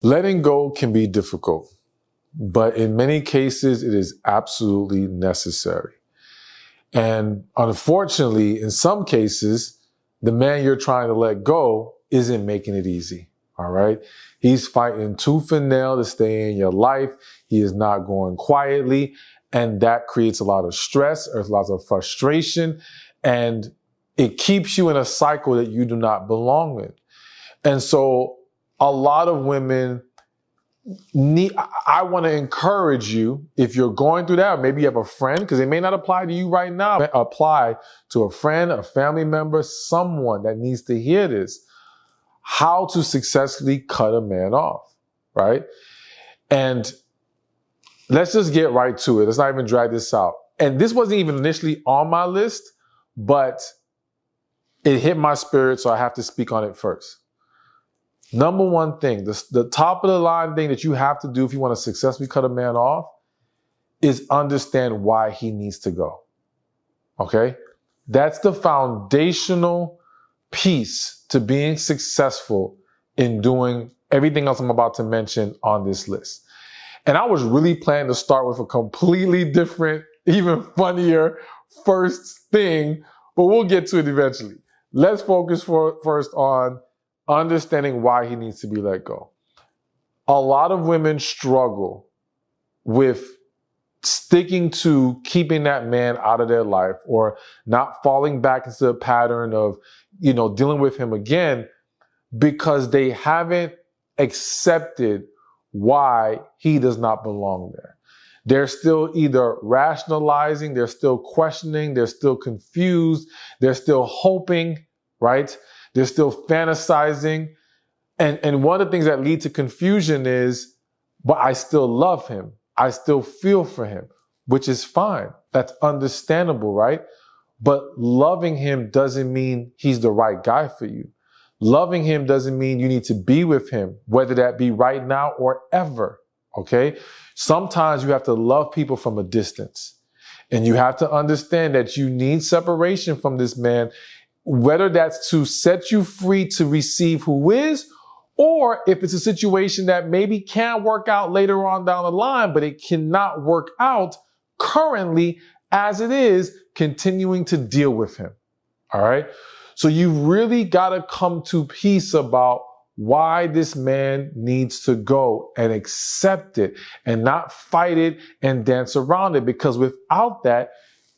Letting go can be difficult, but in many cases, it is absolutely necessary. And unfortunately, in some cases, the man you're trying to let go isn't making it easy. All right. He's fighting tooth and nail to stay in your life. He is not going quietly. And that creates a lot of stress, or a lot of frustration. And it keeps you in a cycle that you do not belong in. And so a lot of women I want to encourage you, if you're going through that, or maybe you have a friend, because it may not apply to you right now, apply to a friend, a family member, someone that needs to hear this, how to successfully cut a man off, right? And let's just get right to it. Let's not even drag this out. And this wasn't even initially on my list, but it hit my spirit, so I have to speak on it first. Number one thing, the top of the line thing that you have to do if you want to successfully cut a man off is understand why he needs to go. Okay? That's the foundational piece to being successful in doing everything else I'm about to mention on this list. And I was really planning to start with a completely different, even funnier first thing, but we'll get to it eventually. Let's focus first on understanding why he needs to be let go. A lot of women struggle with sticking to keeping that man out of their life, or not falling back into the pattern of, dealing with him again, because they haven't accepted why he does not belong there. They're still either rationalizing, they're still questioning, they're still confused, they're still hoping, right? They're still fantasizing. And one of the things that lead to confusion is, but I still love him. I still feel for him, which is fine. That's understandable, right? But loving him doesn't mean he's the right guy for you. Loving him doesn't mean you need to be with him, whether that be right now or ever, okay? Sometimes you have to love people from a distance. And you have to understand that you need separation from this man, whether that's to set you free to receive who is, or if it's a situation that maybe can work out later on down the line, but it cannot work out currently as it is, continuing to deal with him. All right. So you really got to come to peace about why this man needs to go, and accept it, and not fight it and dance around it. Because without that,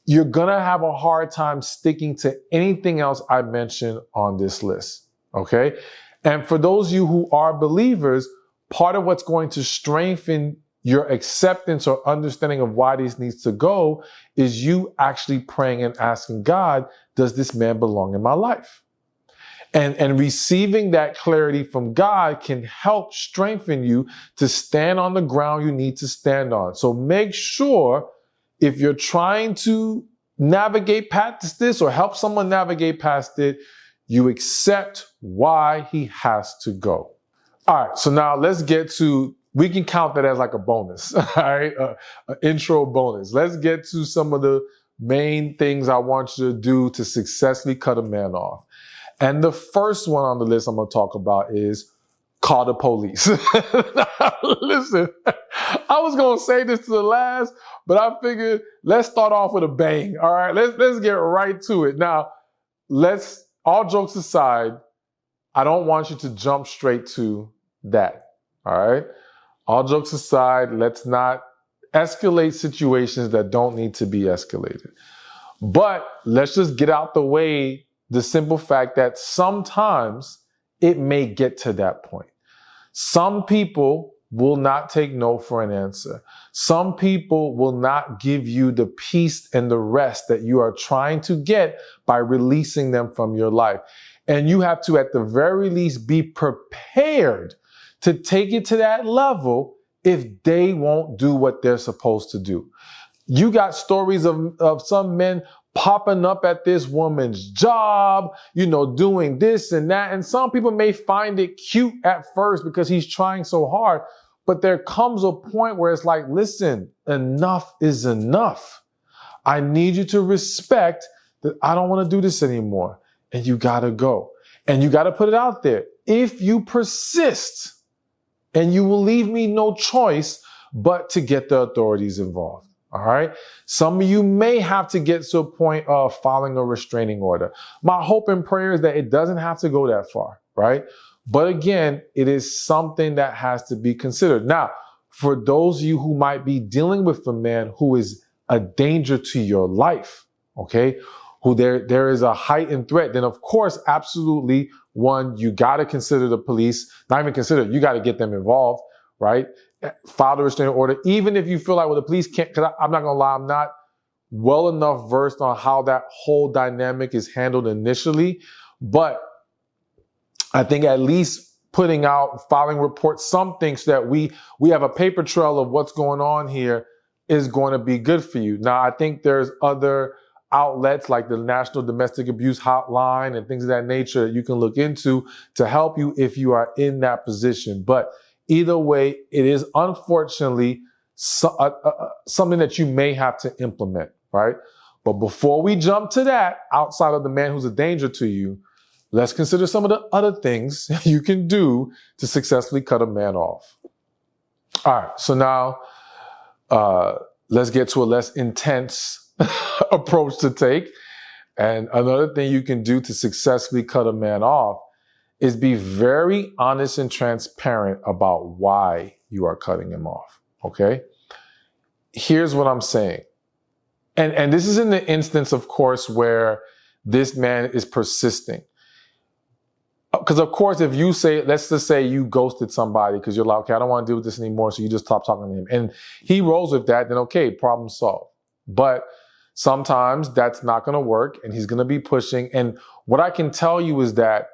you're going to have a hard time sticking to anything else I mentioned on this list. Okay. And for those of you who are believers, part of what's going to strengthen your acceptance or understanding of why this needs to go is you actually praying and asking God, does this man belong in my life? And receiving that clarity from God can help strengthen you to stand on the ground you need to stand on. So make sure, if you're trying to navigate past this or help someone navigate past it, you accept why he has to go. All right, so now let's get to, we can count that as like a bonus, all right, an intro bonus. Let's get to some of the main things I want you to do to successfully cut a man off. And the first one on the list I'm going to talk about is call the police. Listen, I was going to say this to the last, but I figured let's start off with a bang. All right, let's get right to it. Now, all jokes aside, I don't want you to jump straight to that. All right, all jokes aside, let's not escalate situations that don't need to be escalated. But let's just get out the way the simple fact that sometimes it may get to that point. Some people will not take no for an answer. Some people will not give you the peace and the rest that you are trying to get by releasing them from your life. And you have to, at the very least, be prepared to take it to that level if they won't do what they're supposed to do. You got stories of some men popping up at this woman's job, doing this and that. And some people may find it cute at first because he's trying so hard. But there comes a point where it's like, listen, enough is enough. I need you to respect that I don't want to do this anymore. And you got to go. And you got to put it out there. If you persist, And you will leave me no choice but to get the authorities involved. All right. Some of you may have to get to a point of filing a restraining order. My hope and prayer is that it doesn't have to go that far. Right. But again, it is something that has to be considered. Now, for those of you who might be dealing with a man who is a danger to your life, okay, who there is a heightened threat, then of course, absolutely, one, you got to consider the police, not even consider, you got to get them involved, right? File the restraining order, even if you feel like, well, the police can't, because I'm not going to lie, I'm not well enough versed on how that whole dynamic is handled initially, but I think at least putting out, filing reports, something so that we have a paper trail of what's going on here is going to be good for you. Now, I think there's other outlets like the National Domestic Abuse Hotline and things of that nature you can look into to help you if you are in that position. But either way, it is unfortunately something that you may have to implement, right? But before we jump to that, outside of the man who's a danger to you, let's consider some of the other things you can do to successfully cut a man off. All right, so now let's get to a less intense approach to take. And another thing you can do to successfully cut a man off is be very honest and transparent about why you are cutting him off, okay? Here's what I'm saying. And this is in the instance, of course, where this man is persisting. Because, of course, if you say, let's just say you ghosted somebody because you're like, okay, I don't want to deal with this anymore, so you just stop talking to him. And he rolls with that, then okay, problem solved. But sometimes that's not going to work, and he's going to be pushing. And what I can tell you is that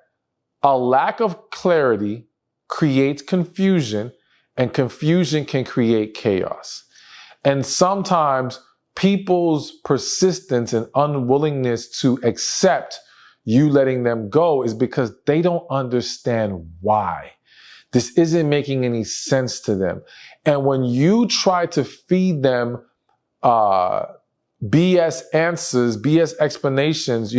a lack of clarity creates confusion, and confusion can create chaos. And sometimes people's persistence and unwillingness to accept you letting them go is because they don't understand why. This isn't making any sense to them. And when you try to feed them BS answers, BS explanations,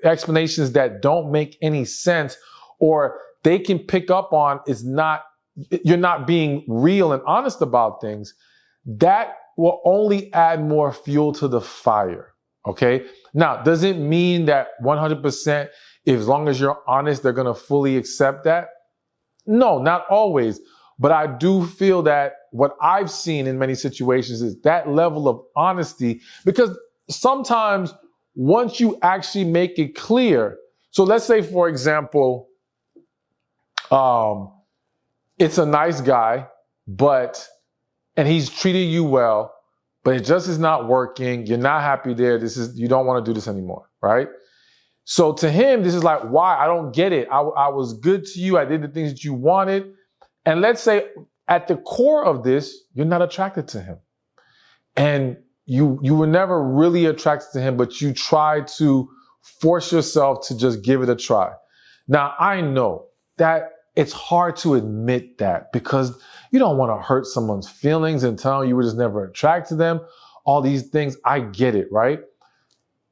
explanations that don't make any sense, or they can pick up on you're not being real and honest about things, that will only add more fuel to the fire. Okay. Now, does it mean that 100%, as long as you're honest, they're going to fully accept that? No, not always. But I do feel that what I've seen in many situations is that level of honesty, because sometimes once you actually make it clear, so let's say, for example, it's a nice guy, and he's treated you well, but it just is not working. You're not happy there. You don't want to do this anymore, right? So to him, this is like, why? I don't get it. I was good to you. I did the things that you wanted. And let's say at the core of this, you're not attracted to him. And you were never really attracted to him, but you tried to force yourself to just give it a try. Now, I know that it's hard to admit that because you don't want to hurt someone's feelings and tell them you were just never attracted to them. All these things, I get it, right?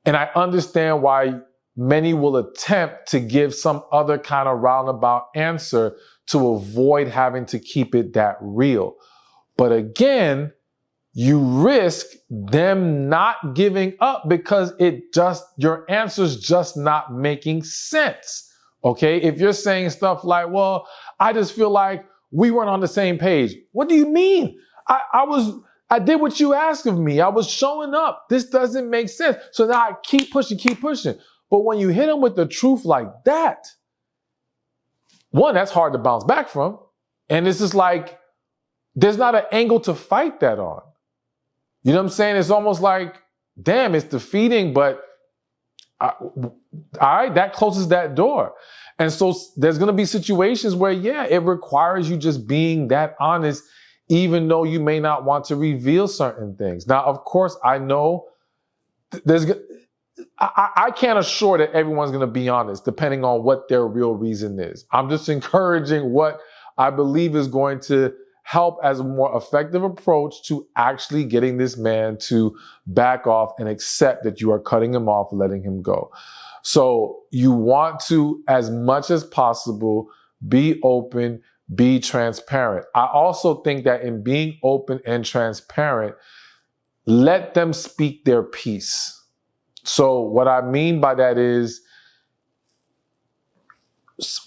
And I understand why many will attempt to give some other kind of roundabout answer to avoid having to keep it that real. But again, you risk them not giving up because your answer's just not making sense. Okay, if you're saying stuff like, well, I just feel like we weren't on the same page. What do you mean? I did what you asked of me. I was showing up. This doesn't make sense. So now I keep pushing. But when you hit them with the truth like that, one, that's hard to bounce back from. And it's just like, there's not an angle to fight that on. You know what I'm saying? It's almost like, damn, it's defeating, but all right, that closes that door. And so there's going to be situations where, yeah, it requires you just being that honest, even though you may not want to reveal certain things. Now, of course, I know I can't assure that everyone's going to be honest, depending on what their real reason is. I'm just encouraging what I believe is going to help as a more effective approach to actually getting this man to back off and accept that you are cutting him off, letting him go. So you want to, as much as possible, be open, be transparent. I also think that in being open and transparent, let them speak their piece. So what I mean by that is,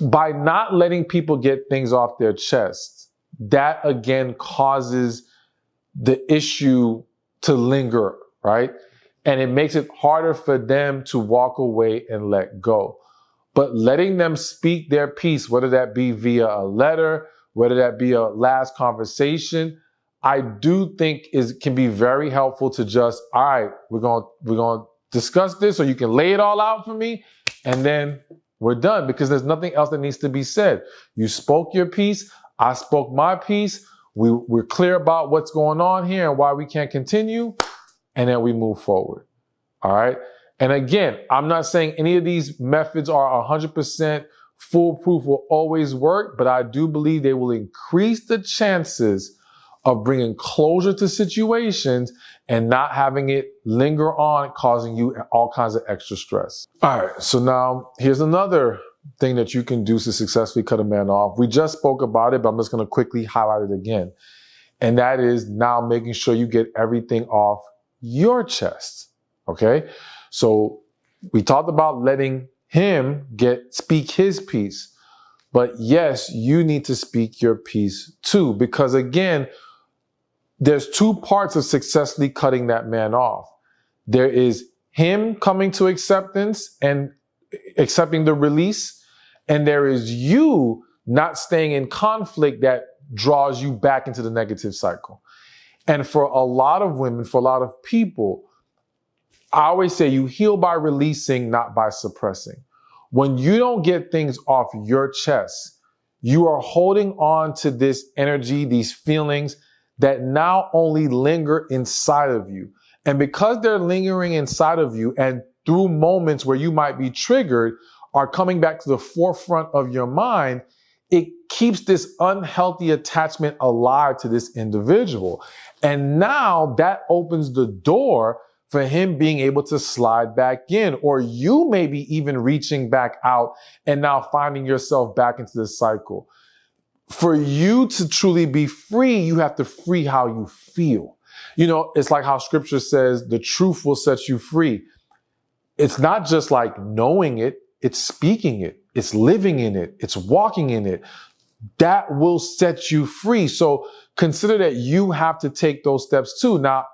by not letting people get things off their chest, that again causes the issue to linger, right? And it makes it harder for them to walk away and let go. But letting them speak their piece, whether that be via a letter, whether that be a last conversation, I do think can be very helpful to just, all right, we're gonna discuss this, or you can lay it all out for me, and then we're done, because there's nothing else that needs to be said. You spoke your piece, I spoke my piece, we're clear about what's going on here and why we can't continue, and then we move forward. All right. And again, I'm not saying any of these methods are 100% foolproof, will always work, but I do believe they will increase the chances of bringing closure to situations and not having it linger on, causing you all kinds of extra stress. All right, so now here's another thing that you can do to successfully cut a man off. We just spoke about it, but I'm just gonna quickly highlight it again. And that is now making sure you get everything off your chest, okay? So we talked about letting him speak his piece, but yes, you need to speak your piece too, because again, there's two parts of successfully cutting that man off. There is him coming to acceptance and accepting the release, and there is you not staying in conflict that draws you back into the negative cycle. And for a lot of women, for a lot of people, I always say you heal by releasing, not by suppressing. When you don't get things off your chest, you are holding on to this energy, these feelings that now only linger inside of you. And because they're lingering inside of you, and through moments where you might be triggered, are coming back to the forefront of your mind, it keeps this unhealthy attachment alive to this individual. And now that opens the door for him being able to slide back in, or you may be even reaching back out and now finding yourself back into the cycle. For you to truly be free, you have to free how you feel. You know, it's like how scripture says the truth will set you free. It's not just like knowing it, it's speaking it, it's living in it, it's walking in it. That will set you free. So consider that you have to take those steps too. Now,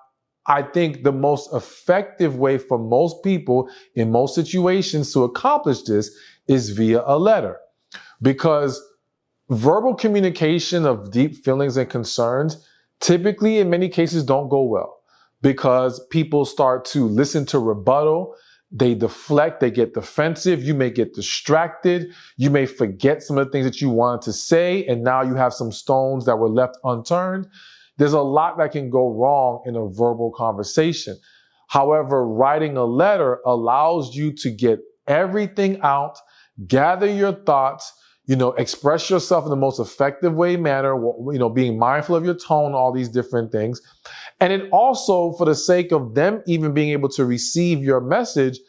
I think the most effective way for most people in most situations to accomplish this is via a letter, because verbal communication of deep feelings and concerns typically in many cases don't go well, because people start to listen to rebuttal, they deflect, they get defensive, you may get distracted, you may forget some of the things that you wanted to say, and now you have some stones that were left unturned. There's a lot that can go wrong in a verbal conversation. However, writing a letter allows you to get everything out, gather your thoughts, express yourself in the most effective manner, being mindful of your tone, all these different things. And it also, for the sake of them even being able to receive your message,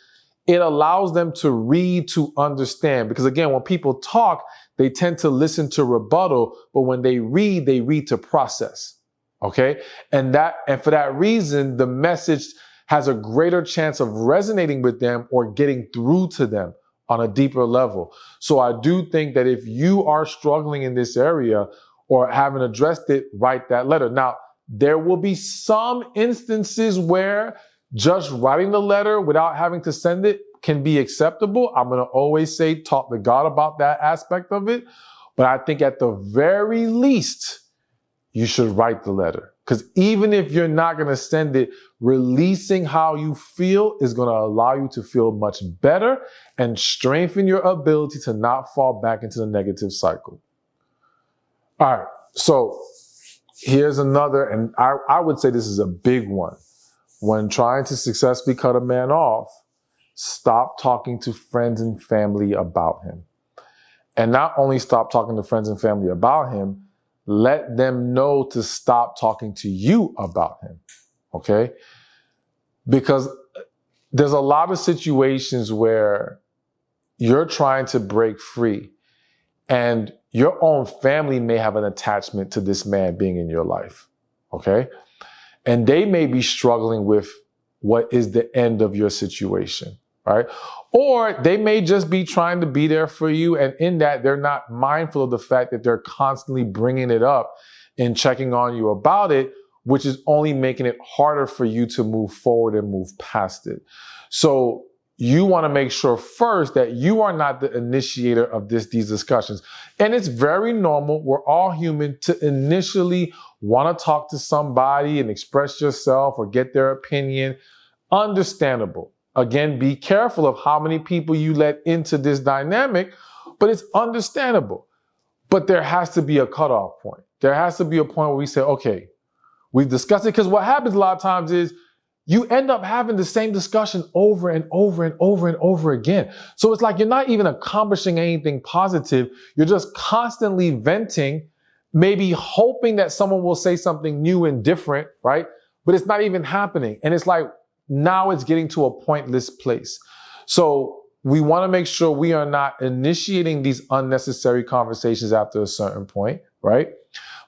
it allows them to read to understand. Because again, when people talk, they tend to listen to rebuttal, but when they read to process. Okay. And for that reason, the message has a greater chance of resonating with them or getting through to them on a deeper level. So I do think that if you are struggling in this area or haven't addressed it, write that letter. Now, there will be some instances where just writing the letter without having to send it can be acceptable. I'm going to always say talk to God about that aspect of it. But I think at the very least, you should write the letter. Because even if you're not going to send it, releasing how you feel is going to allow you to feel much better and strengthen your ability to not fall back into the negative cycle. All right. So here's another, and I would say this is a big one. When trying to successfully cut a man off, stop talking to friends and family about him. And not only stop talking to friends and family about him, let them know to stop talking to you about him, okay? Because there's a lot of situations where you're trying to break free and your own family may have an attachment to this man being in your life, okay? And they may be struggling with what is the end of your situation, right? Or they may just be trying to be there for you, and in that, they're not mindful of the fact that they're constantly bringing it up and checking on you about it, which is only making it harder for you to move forward and move past it. So you want to make sure first that you are not the initiator of these discussions. And it's very normal. We're all human to initially want to talk to somebody and express yourself or get their opinion. Understandable. Again, be careful of how many people you let into this dynamic, but it's understandable. But there has to be a cutoff point. There has to be a point where we say, okay, we've discussed it, because what happens a lot of times is you end up having the same discussion over and over and over and over again. So it's like you're not even accomplishing anything positive. You're just constantly venting, maybe hoping that someone will say something new and different, right? But it's not even happening. And it's like now it's getting to a pointless place. So we want to make sure we are not initiating these unnecessary conversations after a certain point, right?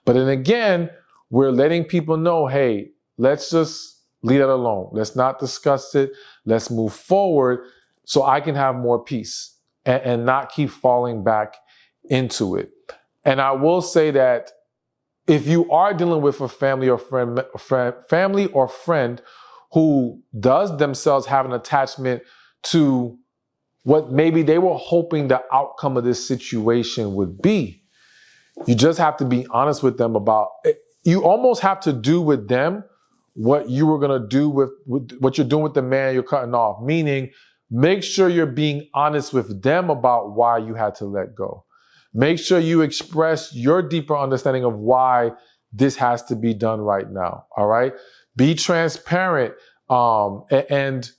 But then again, we're letting people know, hey, let's just leave it alone. Let's not discuss it. Let's move forward so I can have more peace and not keep falling back into it. And I will say that if you are dealing with a family or friend who does themselves have an attachment to what maybe they were hoping the outcome of this situation would be, you just have to be honest with them about it. You almost have to do with them what you were going to do with what you're doing with the man you're cutting off. Meaning, make sure you're being honest with them about why you had to let go. Make sure you express your deeper understanding of why this has to be done right now. All right. Be transparent. And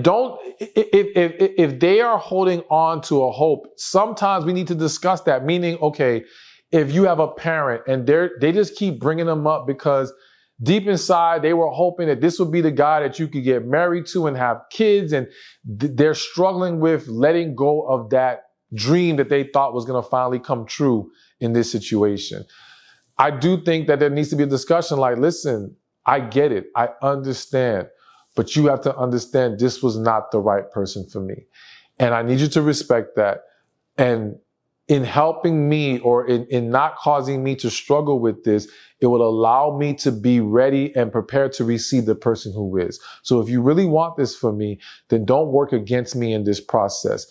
don't, if they are holding on to a hope, sometimes we need to discuss that. Meaning, okay, if you have a parent and they just keep bringing them up because deep inside, they were hoping that this would be the guy that you could get married to and have kids, and they're struggling with letting go of that dream that they thought was going to finally come true in this situation. I do think that there needs to be a discussion like, listen, I get it. I understand. But you have to understand this was not the right person for me. And I need you to respect that. And in helping me or in not causing me to struggle with this, it will allow me to be ready and prepared to receive the person who is. So if you really want this for me, then don't work against me in this process.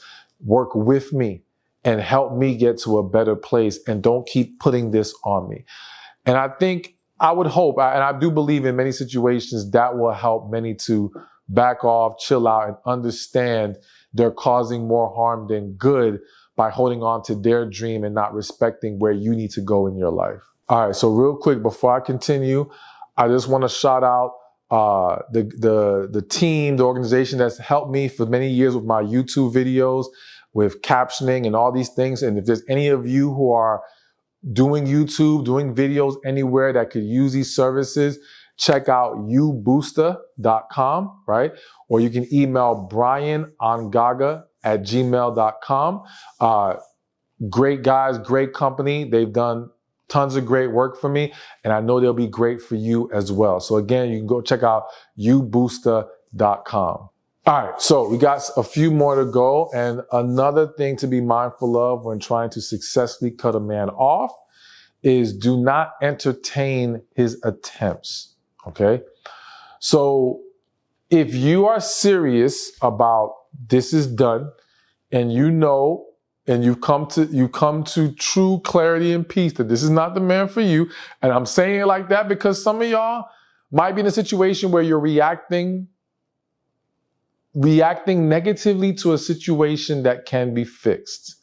Work with me and help me get to a better place, and don't keep putting this on me. And I think, I would hope, and I do believe in many situations that will help many to back off, chill out, and understand they're causing more harm than good by holding on to their dream and not respecting where you need to go in your life. All right, so real quick, before I continue, I just want to shout out the team, the organization that's helped me for many years with my YouTube videos, with captioning and all these things. And if there's any of you who are doing YouTube, doing videos anywhere that could use these services, check out ubooster.com, right? Or you can email brianongaga@gmail.com. Great guys, great company. They've done tons of great work for me, and I know they'll be great for you as well. So again, you can go check out ubooster.com. All right, so we got a few more to go. And another thing to be mindful of when trying to successfully cut a man off is do not entertain his attempts, okay? So if you are serious about this is done, and you know, and you've come to true clarity and peace that this is not the man for you, and I'm saying it like that because some of y'all might be in a situation where you're reacting negatively to a situation that can be fixed.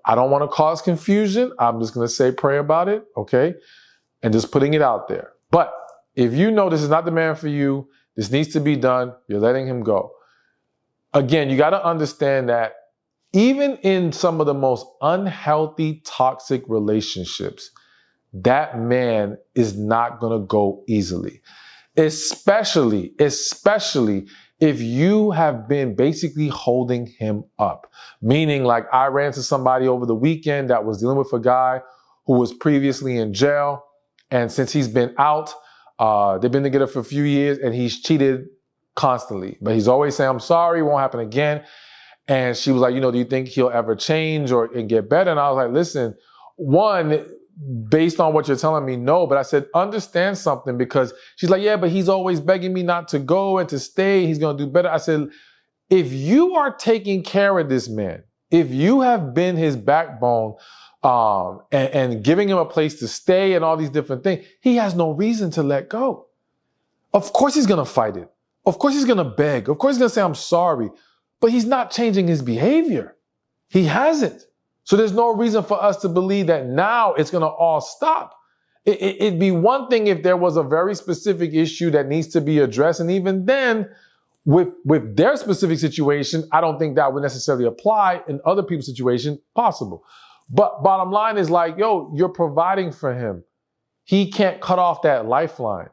I don't want to cause confusion. I'm just going to say pray about it, okay? And just putting it out there. But if you know this is not the man for you, this needs to be done, you're letting him go. Again, you got to understand that even in some of the most unhealthy, toxic relationships, that man is not going to go easily. Especially if you have been basically holding him up. Meaning, like, I ran into somebody over the weekend that was dealing with a guy who was previously in jail. And since he's been out, they've been together for a few years and he's cheated constantly. But he's always saying, I'm sorry, it won't happen again. And she was like, do you think he'll ever change and get better? And I was like, listen, one, based on what you're telling me, no. But I said, understand something, because she's like, yeah, but he's always begging me not to go and to stay. He's going to do better. I said, if you are taking care of this man, if you have been his backbone, and giving him a place to stay and all these different things, he has no reason to let go. Of course he's going to fight it. Of course he's going to beg. Of course he's going to say, I'm sorry. But he's not changing his behavior. He hasn't. So there's no reason for us to believe that now it's going to all stop. It'd be one thing if there was a very specific issue that needs to be addressed. And even then, with their specific situation, I don't think that would necessarily apply. In other people's situation, possible. But bottom line is like, you're providing for him. He can't cut off that lifeline.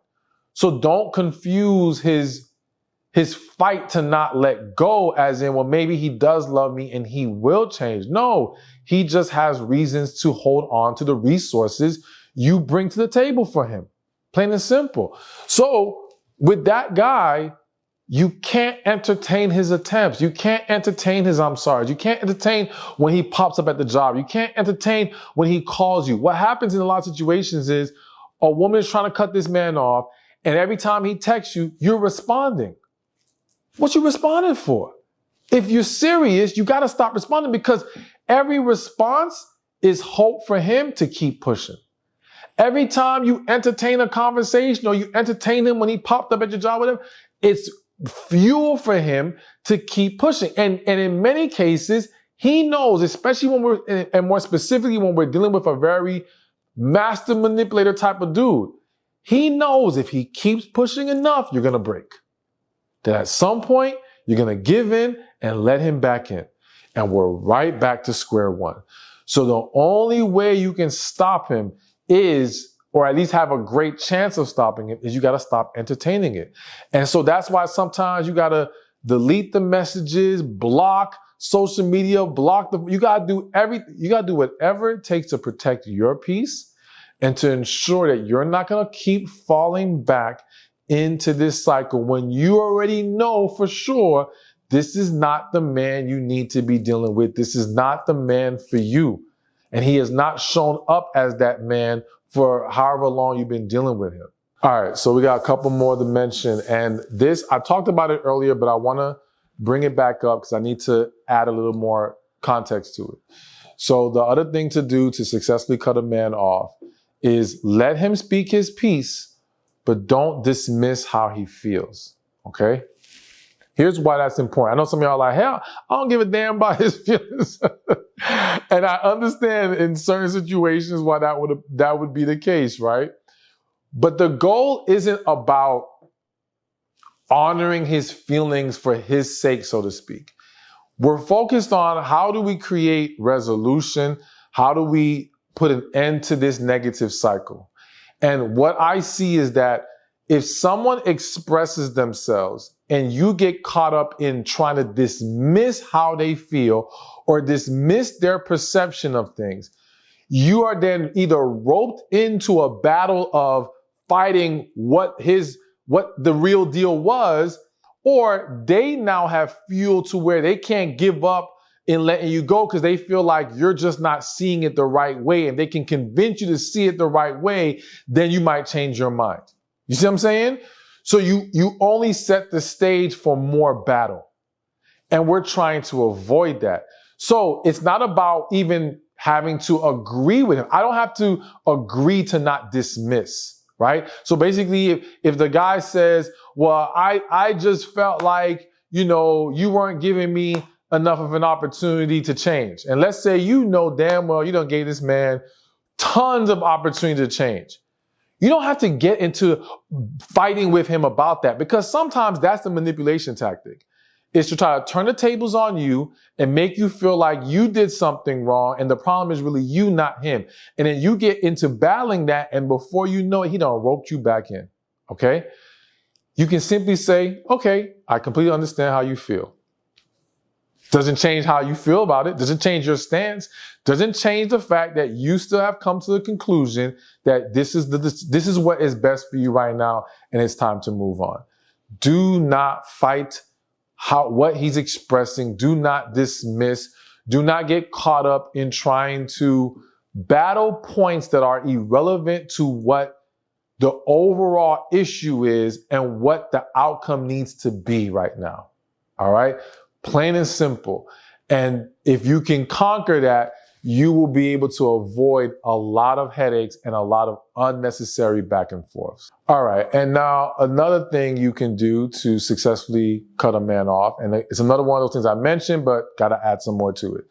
So don't confuse his fight to not let go as in, well, maybe he does love me and he will change. No, he just has reasons to hold on to the resources you bring to the table for him. Plain and simple. So with that guy, you can't entertain his attempts. You can't entertain his I'm sorry. You can't entertain when he pops up at the job. You can't entertain when he calls you. What happens in a lot of situations is a woman is trying to cut this man off, and every time he texts you, you're responding. What you responding for? If you're serious, you got to stop responding, because every response is hope for him to keep pushing. Every time you entertain a conversation or you entertain him when he popped up at your job, whatever, it's fuel for him to keep pushing. And in many cases, he knows, especially and more specifically when we're dealing with a very master manipulator type of dude, he knows if he keeps pushing enough, you're going to break. That at some point, you're going to give in and let him back in. And we're right back to square one. So the only way you can stop him is, or at least have a great chance of stopping it, is you got to stop entertaining it. And so that's why sometimes you got to delete the messages, block social media, you got to do everything. You got to do whatever it takes to protect your peace and to ensure that you're not going to keep falling back into this cycle when you already know for sure this is not the man you need to be dealing with. This is not the man for you. And he has not shown up as that man for however long you've been dealing with him. All right, so we got a couple more to mention. And this, I talked about it earlier, but I want to bring it back up because I need to add a little more context to it. So the other thing to do to successfully cut a man off is let him speak his piece, but don't dismiss how he feels, okay? Here's why that's important. I know some of y'all are like, hell, I don't give a damn about his feelings. And I understand in certain situations why that would be the case, right? But the goal isn't about honoring his feelings for his sake, so to speak. We're focused on how do we create resolution? How do we put an end to this negative cycle? And what I see is that if someone expresses themselves and you get caught up in trying to dismiss how they feel or dismiss their perception of things, you are then either roped into a battle of fighting what the real deal was, or they now have fuel to where they can't give up in letting you go because they feel like you're just not seeing it the right way. And they can convince you to see it the right way, then you might change your mind. You see what I'm saying? So you only set the stage for more battle. And we're trying to avoid that. So it's not about even having to agree with him. I don't have to agree to not dismiss, right? So basically, if the guy says, well, I just felt like, you weren't giving me enough of an opportunity to change. And let's say you know damn well you done gave this man tons of opportunity to change. You don't have to get into fighting with him about that, because sometimes that's the manipulation tactic, is to try to turn the tables on you and make you feel like you did something wrong and the problem is really you, not him. And then you get into battling that, and before you know it, he done roped you back in, okay? You can simply say, okay, I completely understand how you feel. Doesn't change how you feel about it. Doesn't change your stance. Doesn't change the fact that you still have come to the conclusion that this is what is best for you right now, and it's time to move on. Do not fight what he's expressing. Do not dismiss. Do not get caught up in trying to battle points that are irrelevant to what the overall issue is and what the outcome needs to be right now. All right? Plain and simple. And if you can conquer that, you will be able to avoid a lot of headaches and a lot of unnecessary back and forths. All right. And now another thing you can do to successfully cut a man off, and it's another one of those things I mentioned, but got to add some more to it.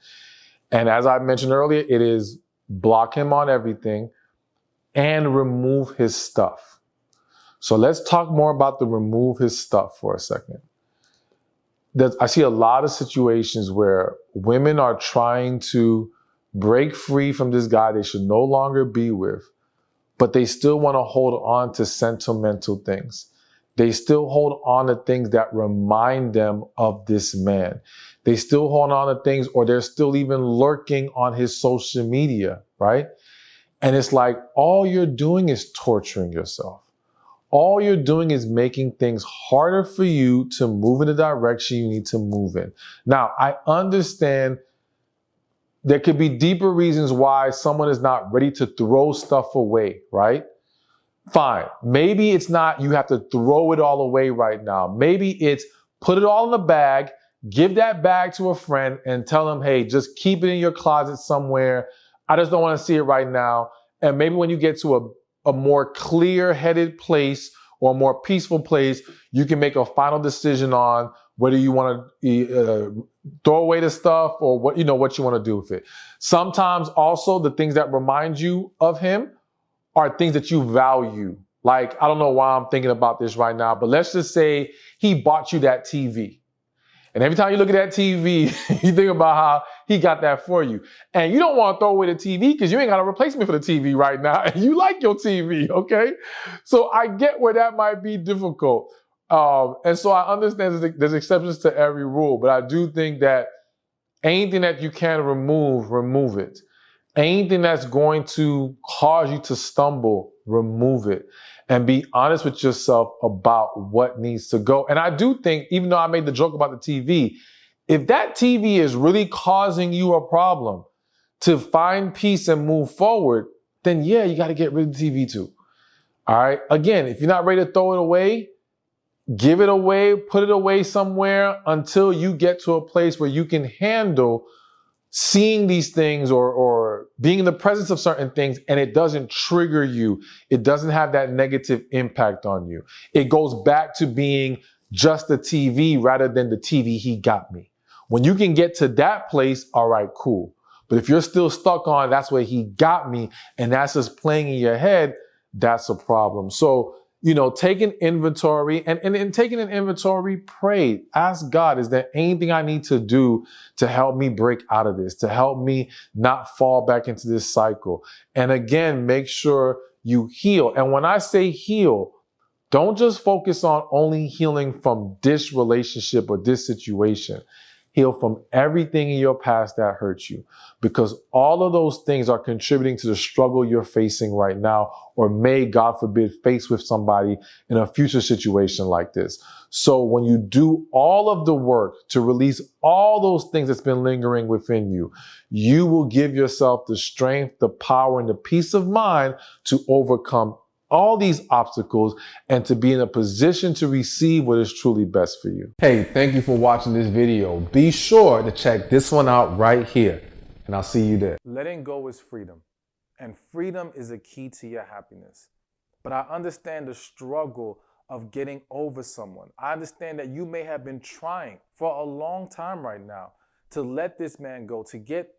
And as I mentioned earlier, it is block him on everything and remove his stuff. So let's talk more about the remove his stuff for a second. I see a lot of situations where women are trying to break free from this guy they should no longer be with, but they still want to hold on to sentimental things. They still hold on to things that remind them of this man. They still hold on to things, or they're still even lurking on his social media, right? And it's like all you're doing is torturing yourself. All you're doing is making things harder for you to move in the direction you need to move in. Now, I understand there could be deeper reasons why someone is not ready to throw stuff away, right? Fine. Maybe it's not you have to throw it all away right now. Maybe it's put it all in a bag, give that bag to a friend and tell them, hey, just keep it in your closet somewhere. I just don't want to see it right now. And maybe when you get to a more clear-headed place or a more peaceful place, you can make a final decision on whether you want to throw away the stuff or what you want to do with it. Sometimes also the things that remind you of him are things that you value. Like, I don't know why I'm thinking about this right now, but let's just say he bought you that TV. And every time you look at that TV, you think about how he got that for you. And you don't want to throw away the TV because you ain't got a replacement for the TV right now. And you like your TV, okay? So I get where that might be difficult. And so I understand there's exceptions to every rule, but I do think that anything that you can remove it. Anything that's going to cause you to stumble, remove it. And be honest with yourself about what needs to go. And I do think, even though I made the joke about the TV, if that TV is really causing you a problem to find peace and move forward, then yeah, you got to get rid of the TV too. All right. Again, if you're not ready to throw it away, give it away, put it away somewhere until you get to a place where you can handle seeing these things or being in the presence of certain things and it doesn't trigger you. It doesn't have that negative impact on you. It goes back to being just the TV rather than the TV he got me. When you can get to that place, all right, cool. But if you're still stuck on that's where he got me and that's just playing in your head, that's a problem. So, take an inventory and in taking an inventory, pray, ask God, is there anything I need to do to help me break out of this, to help me not fall back into this cycle? And again, make sure you heal. And when I say heal, don't just focus on only healing from this relationship or this situation. Heal from everything in your past that hurt you, because all of those things are contributing to the struggle you're facing right now, or may, God forbid, face with somebody in a future situation like this. So when you do all of the work to release all those things that's been lingering within you, you will give yourself the strength, the power, and the peace of mind to overcome all these obstacles and to be in a position to receive what is truly best for you. Hey, thank you for watching this video. Be sure to check this one out right here, and I'll see you there. Letting go is freedom, and freedom is a key to your happiness. But I understand the struggle of getting over someone. I understand that you may have been trying for a long time right now to let this man go, to get